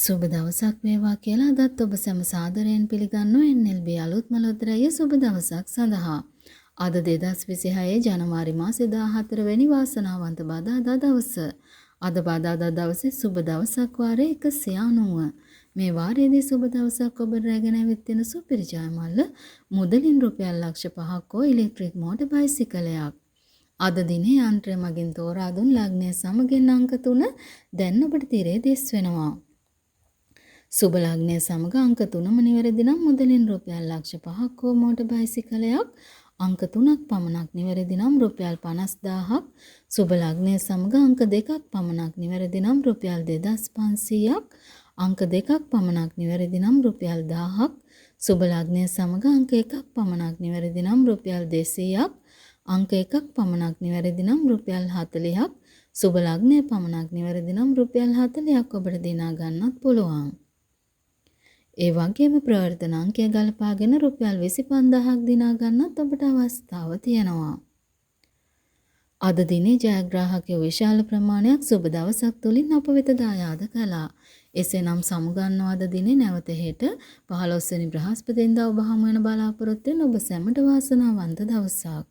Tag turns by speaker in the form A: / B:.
A: සුබ දවසක් වේවා කියලා අදත් ඔබ සැම සාදරයෙන් පිළිගන්නෝ NLB අලුත්ම ලොතරැය සුබ දවසක් සඳහා. අද 2026 ජනවාරි මාසේ 14 වෙනි වාසනාවන්ත බදාදා දවස. අද බදාදා දවසේ සුබ දවසක් වාරයේ 190. මේ වාරයේදී සුබ දවසක් ඔබ රැගෙන ඇවිත් තියෙන සුපිරි ජයමල්ල මුදලින් රුපියල් ලක්ෂ 5ක් හෝ ඉලෙක්ට්‍රික් මෝටර් බයිසිකලයක්. අද දිනේ යන්ත්‍රය මගින් තෝරා දුන් ලග්නය සමගින් අංක 3 දැන් ඔබට තිරේ දිස් වෙනවා. සුබ ලග්නය සමග අංක 3ම නිවැරදි නම් මුදලින් රුපියල් ලක්ෂ 5ක් හෝ මෝටර් බයිසිකලයක් අංක 3ක් පමණක් නිවැරදි නම් රුපියල් 50000ක් සුබ ලග්නය සමග අංක 2ක් පමණක් නිවැරදි නම් රුපියල් 2500ක් අංක 2ක් පමණක් නිවැරදි නම් රුපියල් 1000ක් සුබ ලග්නය සමග අංක 1ක් පමණක් නිවැරදි නම් රුපියල් 200ක් අංක 1ක් පමණක් නිවැරදි නම් රුපියල් 40ක් සුබ ලග්නය පමණක් නිවැරදි නම් රුපියල් 40ක් ඔබට දිනා ගන්නත් පුළුවන්. ඒ වගේම ප්‍රවර්තන අංකය ගලපාගෙන රුපියල් 25000ක් දිනා ගන්නත් ඔබට අවස්ථාව තියෙනවා. අද දිනේ ජයග්‍රාහකයෝ විශාල ප්‍රමාණයක් සුබ දවසක් තුලින් අප වෙත දායාද කළා. එසේනම් සමුගන්නවා අද දිනේ නැවත හෙට 15 වෙනි බ්‍රහස්පතින්දා ඔබ හමු වෙන බලාපොරොත්තු වෙන ඔබ සැමට වාසනාවන්ත දවසක්.